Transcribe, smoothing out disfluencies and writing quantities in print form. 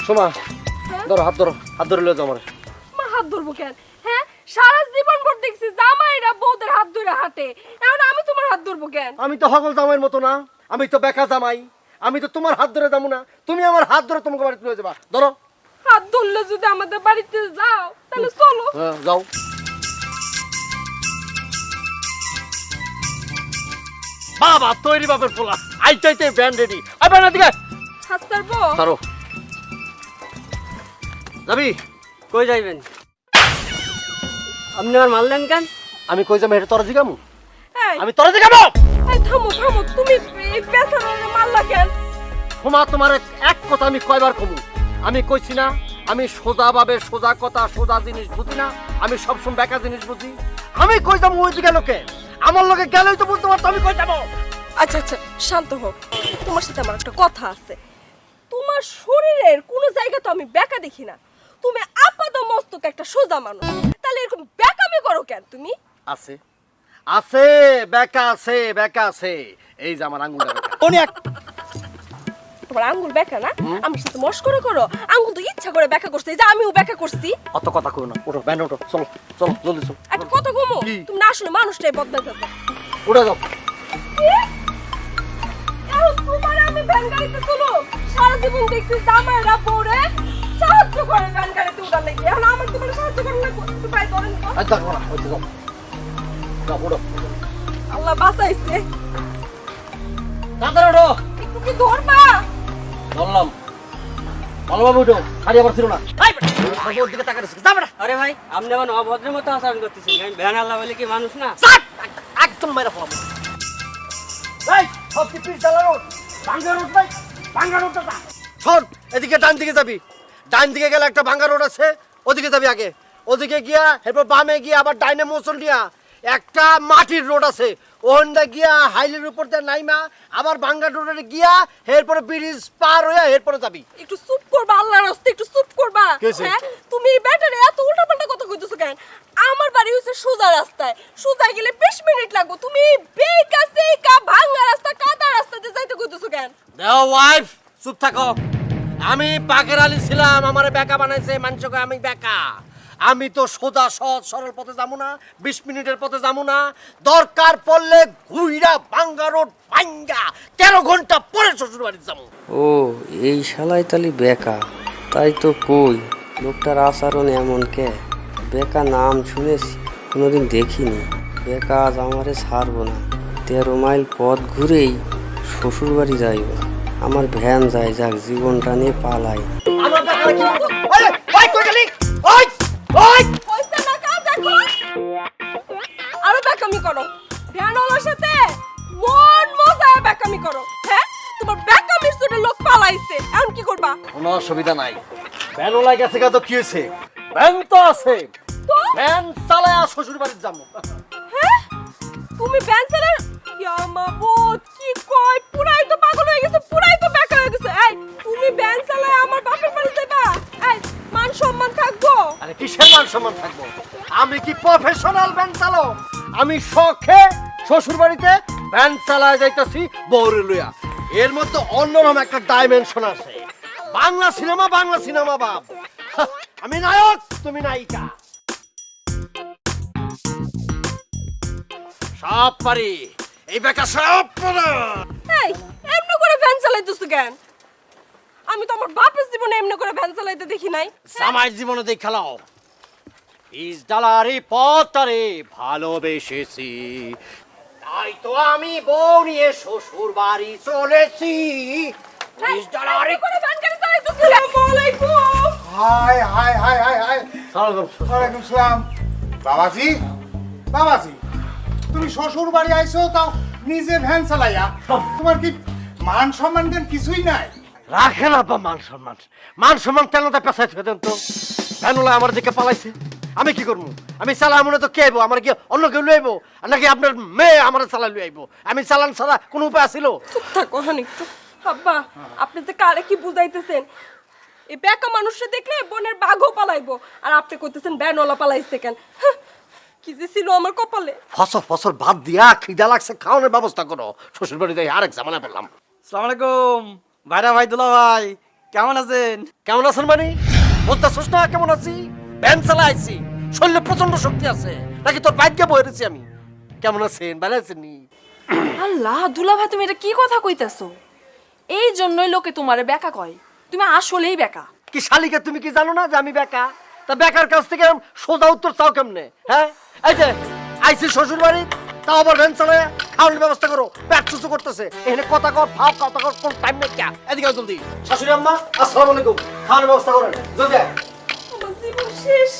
সোমা হ্যাঁ? ধরো হাত ধরে লয়ে যাও আমার। আমার হাত ধরবো কেন? হ্যাঁ, সারা জীবন ভর দেখছি জামাইরা বউদের হাত ধরে হাঁটে, এখন আমি তোমার হাত ধরবো কেন? আমি তো হগল জামাইয়ের মতো না, আমি তো বেকা জামাই, আমি তো তোমার হাত ধরে যাবো না, তুমি আমার হাত ধরে তোমাকে বাড়িতে লয়ে যাবা। ধরো। হাত ধরলে যদি আমাদের বাড়িতে যাও তাহলে চলো। হ্যাঁ যাও। বাবা তৈরি বাপের পোলা, আইতে ব্যান্ড রেডি। আই ব্যান্ড দিকে হাত ছাড়বো? ধরো। যাবি? কই যাইবেন? আপনি আমার মারলেন কেন? আমি কই যাবো এটা তোরা জিগামু? এই, আমি তোরা জিগামু? এই থামো থামো, তুমি এই বেচারারে মারলা কেন? সোমা তোমার এক কথা আমি কয়বার কমু? আমি কইছি না আমি সোজা ভাবে সোজা কথা সোজা জিনিস বুঝি না, আমি সবসময় বেকা জিনিস বুঝি। আমি কই যাবো ওই দিকে লোকে? আমার লোকে গেলেই তো বুঝতে পারতো আমি কই যাবো। আচ্ছা আচ্ছা, শান্ত হোক, তোমার সাথে আমার একটা কথা আছে। তোমার শরীরের কোনো জায়গা তো আমি বেঁকা দেখি না, তুমি আপাত মস্তক একটা সোজা মানুষ, তাহলে এরকম বেঁকামি করো কেন তুমি? আছে আছে বেকা আছে বেকা আছে, এই যে আমার আঙ্গুলটা বেকা। অনেক তোমার আঙ্গুল বেঁকা না? আমার সাথে মস্করা করো? আঙ্গুল তো ইচ্ছা করে বেঁকা করছে, এই যে আমিও বেঁকা করছি। অত কথা কই না, ওঠো ব্যান্ড ওঠো, চলো চলো জলদি চলো। একটা কথা কমো, কি? তুমি না আসলে মানুষটাই বদলাই যাবে। উড়ে যাও। এখন তোমার আমি ভ্যান গাড়িতে তুলো, সারা জীবন দেখছি জামাইরা বউরে সাহায্য করে ভ্যান গাড়িতে উঠার লেগে, এখন আমার তোমার সাহায্য করে না, একটু পায়ে ধরেন তো। আর দেখো না, ওই তো যাও যাও উড়ো। আল্লাহ বাঁচাইছে, তাড়াতাড়ি উঠো। একটু কি ধরবা? বললাম ভালোভাবে উঠো, খালি আবার ছিল না। আই বেটা, ওর দিকে তাকাতে যা বেটা। আরে ভাই, আপনি আমার অভদ্রের মতো আচরণ করতেছেন। আমি ভ্যান আল্লাহ বলে কি মানুষ না? চাট! একদম মেরে ফেলাম। এই সব কি পিস ডালা রোড, ভাঙ্গা রোড ভাই, ভাঙ্গা রোডটা যা। শোন, এদিকে ডান দিকে যাবি, ডান দিকে গেলে একটা ভাঙ্গা রোড আছে, ওদিকে যাবি আগে। ওদিকে গিয়া এরপর বামে গিয়া আবার ডাইনে মোচল দিয়া একটা মাটির রোড আছে, ওখানটা গিয়া হাইলের উপর দিয়ে নাইমা আবার ভাঙ্গা রোডে গিয়া এরপরে ব্রিজ পার হইয়া এরপরে যাবি। একটু চুপ করবা, আল্লাহর রাস্তে একটু চুপ করবা। কি হইছে? হ্যাঁ, তুমি ব্যাটারে এত উল্টাপাল্টা কথা কইতেছো কেন? আমার বাড়ি হইছে সোজা রাস্তায়, সোজা গেলে 20 মিনিট লাগবে, তুমি বেকা সেকা ভাঙা রাস্তা কাদা রাস্তাতে যাইতে কইতেছো কেন? দেও ওয়াইফ, চুপ থাকো। আমি বাকের আলী ছিলাম, আমারে বেকা বানাইছে মানুষকে, আমি বেকা। আমি তো সোজা সহজ সরল পথে যাবো না, 20 মিনিটের পথে যাবো না, দরকার পড়লে ঘুইরা ভাঙ্গা রোড ভাঙ্গা 13 ঘন্টা পরে শ্বশুর বাড়ি যাবো। ও এই শালাই তালি বেকা, তাই তো কই লোকটার আচরণ এমন কে? বেকা নাম শুনেছি, কোনোদিন দেখিনি। বেকা আজ আমারে ছাড়বো না, 13 মাইল পথ ঘুরেই শ্বশুর বাড়ি যাইব। আমার ভ্যান যায় যাক, জীবনটা নিয়ে পালাই। আমার বেকারে কি করবো? ওই ওই কই গেলি? ওই ওই হইছে না কাজ দেখো, আরো বেকামি করো, ভ্যানওয়ালার সাথে মন মজায় বেকামি করো। হ্যাঁ, তোমার বেকামির জন্য লোক পালাইছে, এখন কি করবা? কোনো অসুবিধা নাই, ভ্যান ওলাই গেছে গা তো কি হয়েছে, ভ্যান তো আছে, তো ভ্যান চালায়া শ্বশুর বাড়ি যাবো। হ্যাঁ, তুমি ভ্যান চালার ইয়ামাবত কি কয়, পুরাই তো পাগল হয়ে গেছে, পুরাই তো বেকা হয়ে গেছে। এই তুমি ভ্যান চালায় আমার বাপের বাড়ি যাবা? এই মান সম্মান থাকবো? আরে কিসের মান সম্মান থাকবো? আমি কি প্রফেশনাল ভ্যান চালক? আমি শখে শ্বশুর বাড়িতে ভ্যান চালায় যাইতাছি বউরে লইয়া। এর মধ্যে অন্যরকম একটা ডাইমেনশন আছে। বাংলা সিনেমা বাপ। আমি নায়ক, তুমি নায়িকা। সব পারি, এই বেকা সব পারে। এই এমনি করে ভ্যান চালাইতেছো কেন? আমি তো আমার বাপের জীবনে এমনি করে ভ্যান চালাইতে দেখি নাই। জামাই জীবনে দেখ খেলাও, বীজ ডালারে পথটারে ভালোবেসেছি, তাই তো আমি বউ নিয়ে শ্বশুর বাড়ি চলেছি। বীজ ডালারে করে ভ্যান গাড়ি চালাইতেছো। আসসালামু আলাইকুম। High high high high high ওয়ালাইকুম সালাম। বাবাজি, বাবাজি, তুমি শ্বশুর বাড়ি আইছো, তাও নিজে ভ্যান চালাইয়া? তোমার কি মান সম্মান দেন কিছুই নাই? রাখে না বা মান সম্মান, মান সম্মান তেলটা পেছাই ফেলেন তো। ভ্যানুলা আমার দিকে পালাইছে, আমি কি করবো? আমি চালা মনে তো কে আইবো? আমার কি অন্য কেউ লইব? নাকি আপনার মেয়ে আমার চালা লই আইবো? আমি চালান ছাড়া কোনো উপায় আছিল? চুপ থাকো হানি একটু। আব্বা, আপনি তো কারে কি বুঝাইতেছেন? এই বেকা মানুষে দেখলে বোনের বাঘও পালাইবো, আর আপনি কইতেছেন ভ্যানওয়ালা পালাইছে কেন? হাহ, কি যে ছিল আমার কপালে। ফসর ভাত দিয়া খিদা লাগছে, খাওয়ানোর ব্যবস্থা করো। শ্বশুর বাড়িতে আরেক ঝামেলা পেলাম। আসসালামু আলাইকুম ভাইরা, ভাই দুলা ভাই, কেমন আছেন? কেমন আছেন মানে বুঝতেছিস না কেমন আছি? ভ্যান চালাইছি, শরীরে প্রচন্ড শক্তি আছে, নাকি তোর বাইককে বয়ে রেছি আমি। কেমন আছেন? ভালো আছেন নি? আল্লাহ দুলা ভাই তুমি এটা কি কথা কইতাছো? এই জন্যই লোকে তোমারে বেকা কয়, তুমি আসলেই বেকা। কি শালিকা তুমি কি জানো না যে আমি বেকা? তা বেকার কাছ থেকে সোজা উত্তর চাও কেমনে? হ্যাঁ, এই যে আইসি শ্বশুর বাড়ি, তাও আবার ভ্যান চালায় খাওয়ানোর ব্যবস্থা করো, পেট চুচু করতেছে। এখানে কথা কর, ভাব কথা কর, কোন টাইম নেই। এদিকে আয় জলদি। শাশুড়ি আম্মা আসসালামু আলাইকুম, খাওয়ানোর ব্যবস্থা করেন জলদি আয়। আমার জীবন শেষ।